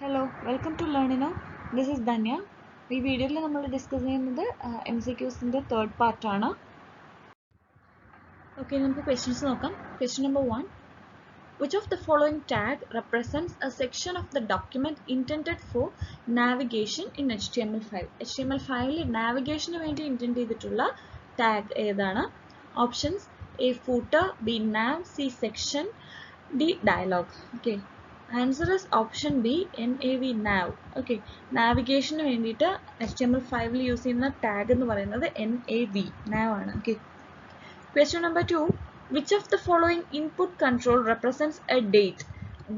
Hello, welcome to Learnino. This is Danya. ഈ വീഡിയോയിൽ നമ്മൾ ഡിസ്കസ് ചെയ്യുന്നത് MCQസിൻ്റെ തേർഡ് പാർട്ടാണ്. ഓക്കെ, നമുക്ക് ക്വസ്റ്റ്യൻസ് നോക്കാം. Question number 1. Which of the following tag represents a section of the document intended for navigation in HTML5? HTML5ൽ നാവിഗേഷന് വേണ്ടി intend ചെയ്തിട്ടുള്ള tag ഏതാണ്? Options A. footer, B. nav, C. section, D. dialogue. Okay. Answer is option B, NAV, nav. Okay, നാവിഗേഷന് വേണ്ടിയിട്ട് HTML5ൽ use ചെയ്യുന്ന tag എന്ന് പറയുന്നത് NAV, nav ആണ്. Okay. Question number 2. Which of the following input control represents a date?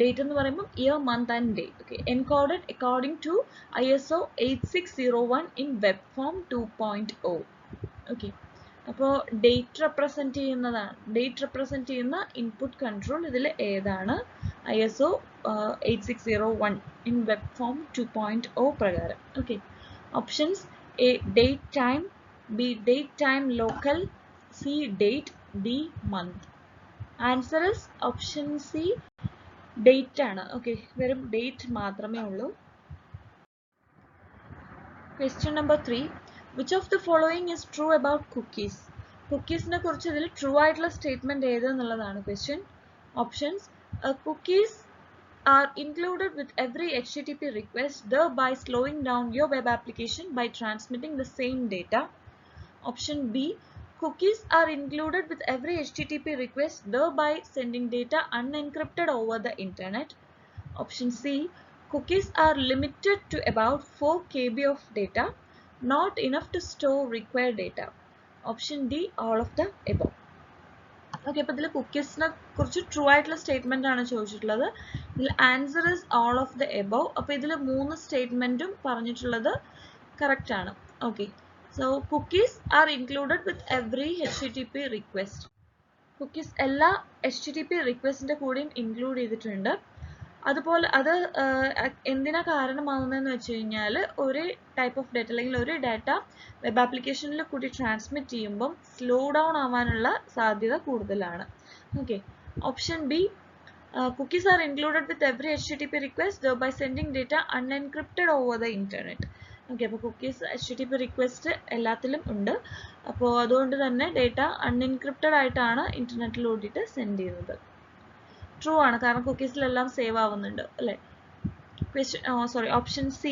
Date എന്ന് പറയുമ്പോൾ year, month and day. Okay. Encoded according to ISO 8601 in web form 2.0. Okay. അപ്പോൾ date represent ചെയ്യുന്ന input control ഇതിൽ ഏതാണ്? ISO 8601 in web form 2.0 പ്രകാരം. Okay, options A. date time, B. date time local, C. date, D. month. Answer is option C, date ആണ്. Okay, വെറും date മാത്രമേ ഉള്ളൂ. Question number 3. Which of the following is true about cookies? Cookiesനെ കുറിച്ച് ഇതിൽ true ആയിട്ടുള്ള statement ഏത് എന്നുള്ളതാണ് question. Options cookies are included with every HTTP request, thereby slowing down your web application by transmitting the same data. Option B. Cookies are included with every HTTP request, thereby sending data unencrypted over the internet. Option C. Cookies are limited to about 4 KB of data, not enough to store required data. Option D. all of the above. Okay, അപ്പോൾ ഇതിൽ കുക്കീസിനെ കുറിച്ച് true ആയിട്ടുള്ള statement ആണ് ചോദിച്ചിട്ടുള്ളത്. ഇതിൽ answer is all of the above. അപ്പോൾ ഇതിൽ 3 സ്റ്റേറ്റ്മെന്റും പറഞ്ഞിട്ടുള്ളത് കറക്റ്റ് ആണ്. Okay, so cookies are included with every HTTP request. Cookies എല്ലാ HTTP റിക്വസ്റ്റിന്റെ കൂടെയും ഇൻക്ലൂഡ് ചെയ്തിട്ടുണ്ട്. അതുപോലെ അത് എന്തിനാ കാരണമാകുന്നതെന്ന് വെച്ച് കഴിഞ്ഞാൽ ഒരു ടൈപ്പ് ഓഫ് ഡാറ്റ അല്ലെങ്കിൽ ഒരു ഡാറ്റ വെബ് ആപ്ലിക്കേഷനിൽ കൂടി ട്രാൻസ്മിറ്റ് ചെയ്യുമ്പം സ്ലോ ഡൗൺ ആവാനുള്ള സാധ്യത കൂടുതലാണ്. Okay, option B. Cookies are included with every HTTP request, thereby sending data unencrypted over the internet. Okay, അപ്പോൾ കുക്കീസ് HTTP റിക്വസ്റ്റ് എല്ലാത്തിലും ഉണ്ട്. അപ്പോൾ അതുകൊണ്ട് തന്നെ ഡേറ്റ അൺഎൻക്രിപ്റ്റഡ് ആയിട്ടാണ് ഇന്റർനെറ്റിലൂടിയിട്ട് സെൻഡ് ചെയ്യുന്നത്. ട്രൂ ആണ്, കാരണം കുക്കീസിലെല്ലാം സേവ് ആവുന്നുണ്ട് അല്ലേ. Option C.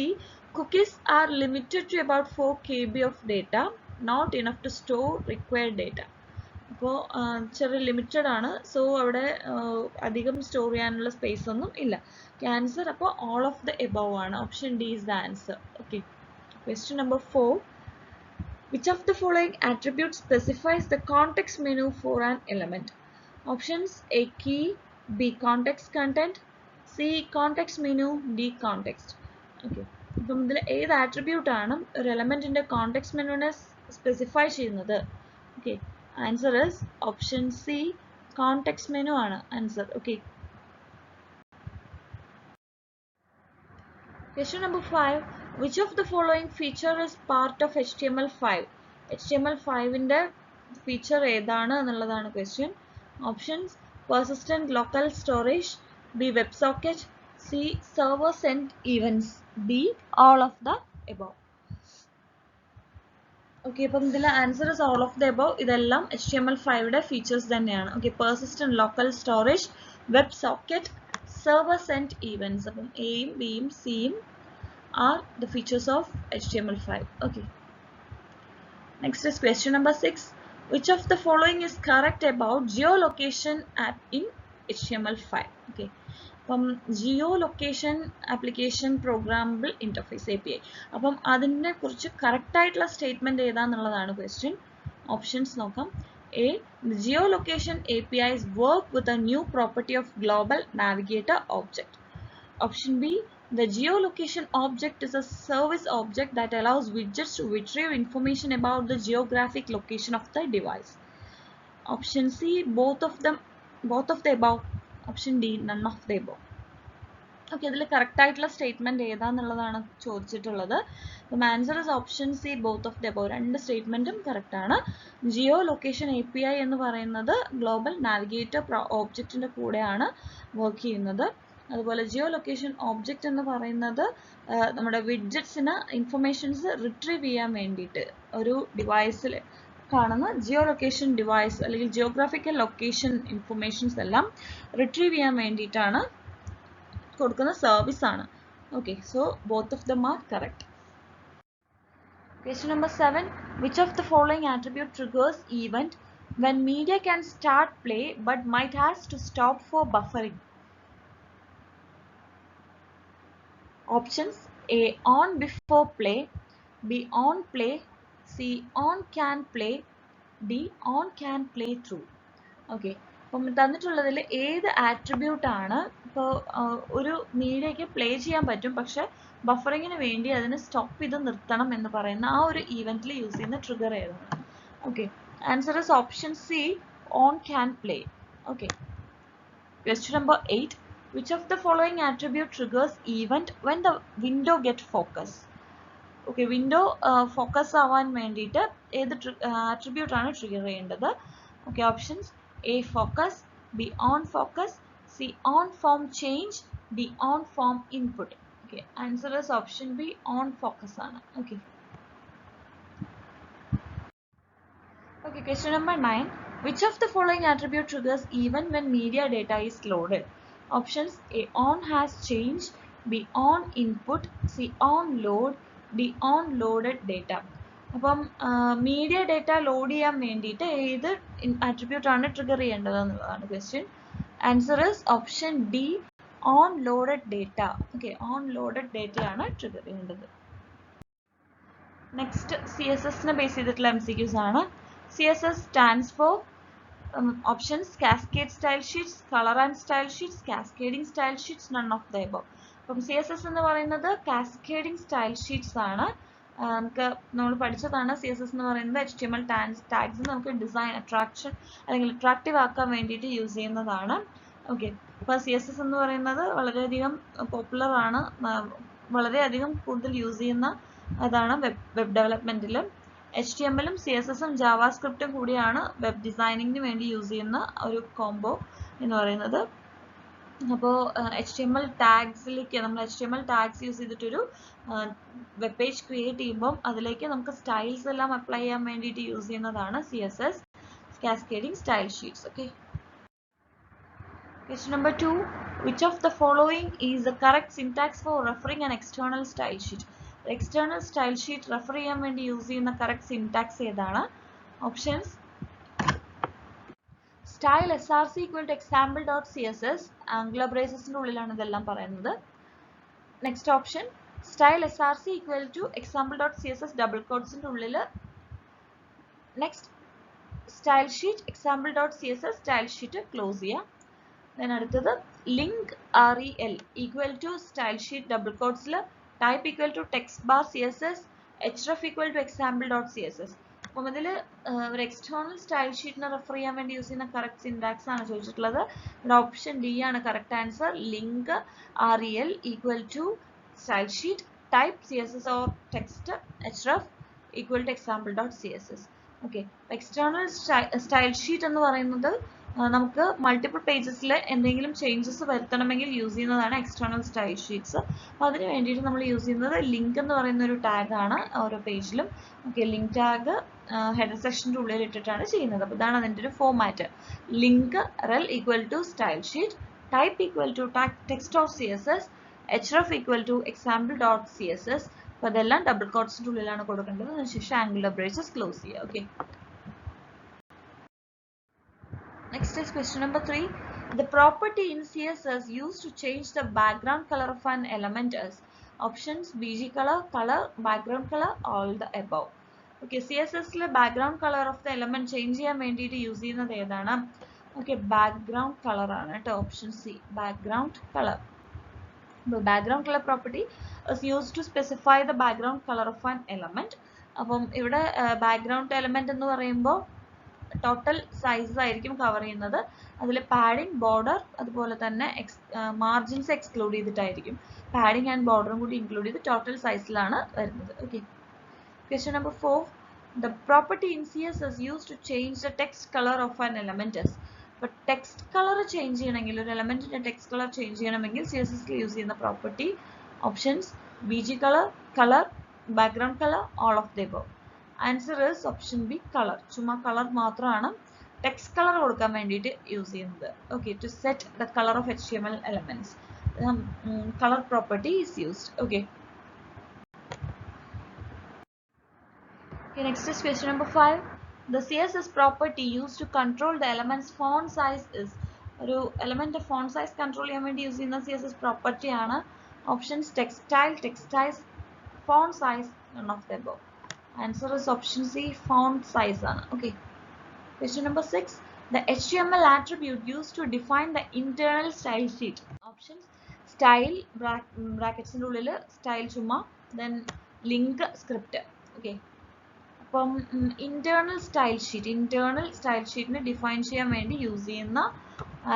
Cookies are limited to about 4 KB of data, not enough to store required data. അപ്പോൾ ചെറിയ ലിമിറ്റഡ് ആണ്, സോ അവിടെ അധികം സ്റ്റോർ ചെയ്യാനുള്ള സ്പേസ് ഒന്നും ഇല്ല. ആൻസർ അപ്പോൾ ഓൾ ഓഫ് ദ എബവ് ആണ്. Option D is the answer. Okay, question number 4. Which of the following attribute specifies the context menu for an element? Options A. key, B. context content, C. context menu, D. context. Okay, അപ്പം ഇതിൽ ഏത് attribute ആണ് ഒരു എലമെന്റിന്റെ context മെനുവിനെ specify ചെയ്യുന്നത്? Okay, answer is option C, context menu ആണ് answer. Okay, question number 5. Which of the following feature is part of HTML5? HTML5ന്റെ ഫീച്ചർ ഏതാണ് എന്നുള്ളതാണ് question. Options persistent local storage, B. WebSocket, C. server sent events, D. all of the above. Okay, അപ്പം ഇതിൽ answer is all of the above. ഇതെല്ലാം HTML5യുടെ features തന്നെയാണ്. Okay, persistent local storage, WebSocket, server sent events. അപ്പം എയും ബിയും സിയും are the features of HTML5. Okay, next is question number 6. Which of the following is correct about geolocation app in HTML5? Okay, അപ്പം ജിയോലൊക്കേഷൻ application programmable interface API. അപ്പം അതിനെ കുറിച്ച് correct ആയിട്ടുള്ള statement ഏതാന്നുള്ളതാണ് question. Options നോക്കാം. A. The geolocation APIs work with a new property of global navigator object. Option B. The geolocation object is a service object that allows widgets to retrieve information about the geographic location of the device. Option C. both of the above. Option D. none of the above. Okay, ഇതിൽ correct ആയിട്ടുള്ള statement ഏതാന്നുള്ളതാണ് ചോദിച്ചിട്ടുള്ളത്. അപ്പം answer is option C, both of the above. രണ്ട് സ്റ്റേറ്റ്മെന്റും correct ആണ്. Jio location API എന്ന് പറയുന്നത് global navigator ഓബ്ജക്റ്റിന്റെ കൂടെയാണ് work ചെയ്യുന്നത്. അതുപോലെ ജിയോ ലൊക്കേഷൻ ഓബ്ജക്റ്റ് എന്ന് പറയുന്നത് നമ്മുടെ വിഡ്ജറ്റ്സിന് ഇൻഫർമേഷൻസ് റിട്രീവ് ചെയ്യാൻ വേണ്ടിയിട്ട് ഒരു ഡിവൈസിൽ കാണുന്ന ജിയോ ലൊക്കേഷൻ ഡിവൈസ് അല്ലെങ്കിൽ ജിയോഗ്രാഫിക്കൽ ലൊക്കേഷൻ ഇൻഫർമേഷൻസ് എല്ലാം റിട്രീവ് ചെയ്യാൻ വേണ്ടിയിട്ടാണ് കൊടുക്കുന്ന സർവീസ് ആണ്. Okay, so both of them are correct. Question number 7. Which of the following attribute triggers event when media can start play but might has to stop for buffering? Options: A. On before play, B. On play, C. On can play, D. On can play through. Okay, അപ്പം തന്നിട്ടുള്ളതിൽ ഏത് attribute ആണ് ഇപ്പോൾ ഒരു മീഡിയയ്ക്ക് play ചെയ്യാൻ പറ്റും പക്ഷെ ബഫറിങ്ങിന് വേണ്ടി അതിനെ സ്റ്റോപ്പ് ചെയ്ത് നിർത്തണം എന്ന് പറയുന്ന ആ ഒരു ഈവൻറ്റിൽ യൂസ് ചെയ്യുന്ന ട്രിഗർ ഏതാണ്? Okay, answer is option C, on can play. Okay, question number 8. Which of the following attribute triggers event when the window get focus? Okay, window focus ആവാൻ വേണ്ടിയിട്ട് ഏത് ആട്രിബ്യൂട്ട് ആണ് ട്രിഗർ ചെയ്യേണ്ടത്? Okay, options: A. Focus, B. On focus, C. On form change, D. On form input. Okay, answer is option B, on focus ആണ്. Okay. Okay, question number 9. Which of the following attribute triggers even when media data is loaded? Options: A. On has change, B. On input, C. On load, D. On loaded data. അപ്പം media data load ചെയ്യാൻ വേണ്ടിയിട്ട് ഏത് attribute ആണ് trigger ചെയ്യേണ്ടത് എന്നുള്ളതാണ് question. Answer is option D, on loaded data. Okay, on loaded ഡേറ്റയാണ് trigger ചെയ്യേണ്ടത്. Next CSSനെ ബേസ് ചെയ്തിട്ടുള്ള MCQs ആണ്. CSS stands for options: cascade style sheets, colour and style sheets, cascading style sheets, none of the above. അപ്പം CSS എന്ന് പറയുന്നത് cascading style sheets ആണ്. നമുക്ക് നമ്മൾ പഠിച്ചതാണ് CSS എന്ന് പറയുന്നത് HTML ടാഗ്സ് നമുക്ക് ഡിസൈൻ അട്രാക്ഷൻ അല്ലെങ്കിൽ അട്രാക്റ്റീവ് ആക്കാൻ വേണ്ടിയിട്ട് യൂസ് ചെയ്യുന്നതാണ്. ഓക്കെ, അപ്പോൾ CSS എന്ന് പറയുന്നത് വളരെയധികം പോപ്പുലർ ആണ്, വളരെയധികം കൂടുതൽ യൂസ് ചെയ്യുന്ന അതാണ് വെബ് ഡെവലപ്മെൻറ്റിൽ. HTMLും CSSും ജാവാസ്ക്രിപ്റ്റും കൂടിയാണ് വെബ് ഡിസൈനിങ്ങിന് വേണ്ടി യൂസ് ചെയ്യുന്ന ഒരു കോംബോ എന്ന് പറയുന്നത്. അപ്പോൾ HTML ടാഗ്സിലേക്ക് നമ്മൾ HTML ടാഗ്സ് യൂസ് ചെയ്തിട്ടൊരു വെബ് പേജ് ക്രിയേറ്റ് ചെയ്യുമ്പോൾ അതിലേക്ക് നമുക്ക് സ്റ്റൈൽസ് എല്ലാം അപ്ലൈ ചെയ്യാൻ വേണ്ടിയിട്ട് യൂസ് ചെയ്യുന്നതാണ് CSS, cascading style sheets. Okay, question number 2. Which of the following is the correct syntax for referring an external style sheet? External style sheet refer ചെയ്യാൻ വേണ്ടി use ചെയ്യുന്ന കറക്റ്റ് സിൻടാക്സ് ഏതാണ്? Options: style src equal to example.css, angular ബ്രേസസിന്റെ ഉള്ളിലാണ് ഇതെല്ലാം പറയുന്നത്. Next option: style src equal to example.css double കോട്ട്സിന്റെ ഉള്ളിൽ. Next style sheet example.css style sheet close ചെയ്യാം. ദെൻ അടുത്തത് link rel equal to style sheet double കോട്ട്സിൽ, type equal to text bar css, href equal to example.css. അപ്പം ഇതിൽ ഒരു external style ഷീറ്റിനെ refer ചെയ്യാൻ വേണ്ടി യൂസ് ചെയ്യുന്ന കറക്റ്റ് സിൻടാക്സ് ആണ് ചോദിച്ചിട്ടുള്ളത്. ഇവിടെ ഓപ്ഷൻ ഡി ആണ് correct answer. Link rel equal to style sheet, type css or text href equal to example.css. Okay, external style sheet എന്ന് പറയുന്നത് നമുക്ക് മൾട്ടിപ്പിൾ പേജസിൽ എന്തെങ്കിലും ചേഞ്ചസ് വരുത്തണമെങ്കിൽ യൂസ് ചെയ്യുന്നതാണ് എക്സ്റ്റേണൽ സ്റ്റൈൽ ഷീറ്റ്സ്. അപ്പോൾ അതിന് വേണ്ടിയിട്ട് നമ്മൾ യൂസ് ചെയ്യുന്നത് ലിങ്ക് എന്ന് പറയുന്ന ഒരു ടാഗാണ് ഓരോ പേജിലും. ഓക്കെ, ലിങ്ക് ടാഗ് ഹെഡർ സെക്ഷൻ്റെ ഉള്ളിൽ ഇട്ടിട്ടാണ് ചെയ്യുന്നത്. അപ്പോൾ ഇതാണ് അതിൻ്റെ ഒരു format. Link rel equal to style sheet, type equal to text or css, href equal to example.css. അപ്പോൾ അതെല്ലാം ഡബിൾ കോട്ട്സിൻ്റെ ഉള്ളിലാണ് കൊടുക്കേണ്ടത്. അതിനുശേഷം ആംഗുലർ ബ്രേസസ് ക്ലോസ് ചെയ്യുക. Okay, next is question number 3. The property in CSS used to change the background color of an element is options: bg color, background color, all the above. Okay, CSS le background color of the element change ചെയ്യാൻ വേണ്ടിയിട്ട് use ചെയ്യുന്നത് ഏതാണ്? Okay, background colour ആണ് കേട്ടോ. Option C, background colour. The background color property is used to specify the background color of an element. അപ്പം ഇവിടെ background element എന്ന് പറയുമ്പോൾ ടോട്ടൽ സൈസ് ആയിരിക്കും കവർ ചെയ്യുന്നത്. അതിൽ പാഡിംഗ്, ബോർഡർ, അതുപോലെ തന്നെ മാർജിൻസ് എക്സ്ക്ലൂഡ് ചെയ്തിട്ടായിരിക്കും. പാഡിംഗ് ആൻഡ് ബോർഡറും കൂടി ഇൻക്ലൂഡ് ചെയ്ത് ടോട്ടൽ സൈസിലാണ് വരുന്നത്. Okay, question number 4. The property in CSS used to change the text color of an element is അപ്പോൾ ടെക്സ്റ്റ് കളർ ചേഞ്ച് ചെയ്യണമെങ്കിൽ ഒരു എലമെന്റിന്റെ ടെക്സ്റ്റ് കളർ ചേഞ്ച് ചെയ്യണമെങ്കിൽ CSS യൂസ് ചെയ്യുന്ന property options BG colour background colour all of the above. Answer is option B colour. ചുമ്മാ colour മാത്രമാണ് text colour കൊടുക്കാൻ വേണ്ടിയിട്ട് യൂസ് ചെയ്യുന്നത്. Okay, to set the colour of HTML elements colour property is used. Okay, next is question number 5. The CSS property used to control the element's font size is. ഒരു element font size control ചെയ്യാൻ വേണ്ടി use ചെയ്യുന്ന CSS property ആണ് options textile font size, none of the above. Answer is option C, font size ആണ്. Okay, question number 6. The HTML attribute used to define the internal style sheet. Options style brackets ന്റെ ഉള്ളിൽ style ചുമ്മാ, then link script. Okay, അപ്പം internal style ഷീറ്റിനെ define ചെയ്യാൻ വേണ്ടി use ചെയ്യുന്ന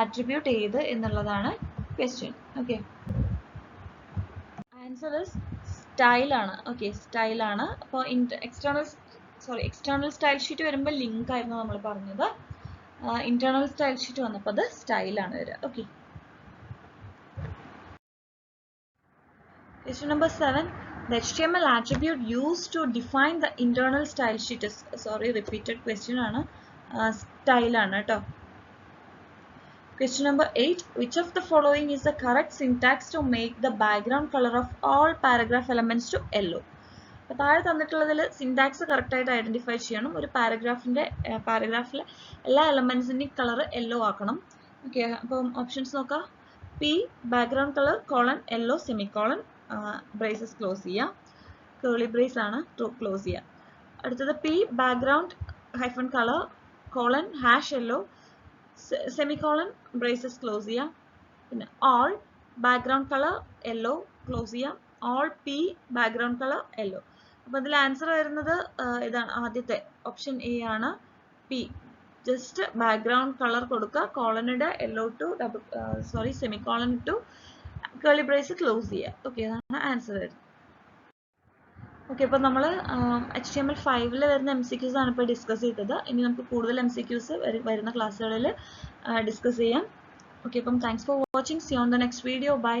attribute ഏത് എന്നുള്ളതാണ് question. Okay, answer is style ആണ്. ഓക്കെ, സ്റ്റൈൽ ആണ്. അപ്പോൾ എക്സ്റ്റേണൽ സ്റ്റൈൽ ഷീറ്റ് വരുമ്പോൾ ലിങ്ക് ആയിരുന്നു നമ്മൾ പറഞ്ഞത്. ഇന്റേണൽ സ്റ്റൈൽ ഷീറ്റ് വന്നപ്പോൾ അത് സ്റ്റൈൽ ആണ് വരിക. Okay, question number 7. The HTML attribute used to define the internal style sheet is, repeated question ആണ്, style ആണ് ട്ടോ. Question number 8. Which of the following is the correct syntax to make the background color of all paragraph elements to yellow? അപ്പോൾ താഴെ തന്നിട്ടുള്ളതിൽ syntax correct ആയിട്ട് identify ചെയ്യണം. ഒരു പാരഗ്രാഫിലെ എല്ലാ എലമെന്റ്സിന്റെയും കളർ യെല്ലോ ആക്കണം. ഓക്കെ, അപ്പം ഓപ്ഷൻസ് നോക്കാം. P background colour colon yellow semicolon braces close ചെയ്യുക, കേർലി ബ്രേസ് ആണ് ക്ലോസ് ചെയ്യുക. അടുത്തത് P background hyphen colour colon hash yellow semicolon braces close ചെയ്യുക. പിന്നെ all background colour yellow close ചെയ്യുക, all P background colour yellow. അപ്പോൾ അതിൽ answer വരുന്നത് ഇതാണ്, ആദ്യത്തെ ഓപ്ഷൻ എ ആണ്, P. ജസ്റ്റ് ബാക്ക്ഗ്രൗണ്ട് കളർ കൊടുക്കുക, കോളനിടെ yellow to semicolon to curly brace close ചെയ്യുക. ഓക്കെ, അതാണ് ആൻസർ വരുന്നത്. ഓക്കെ, അപ്പോൾ നമ്മൾ HTML5 വരുന്ന MCQs ആണ് ഇപ്പോൾ ഡിസ്കസ് ചെയ്തത്. ഇനി നമുക്ക് കൂടുതൽ MCQs വരുന്ന ക്ലാസ്സുകളിൽ ഡിസ്കസ് ചെയ്യാം. ഓക്കെ, അപ്പം thanks for watching. See on the next video. By.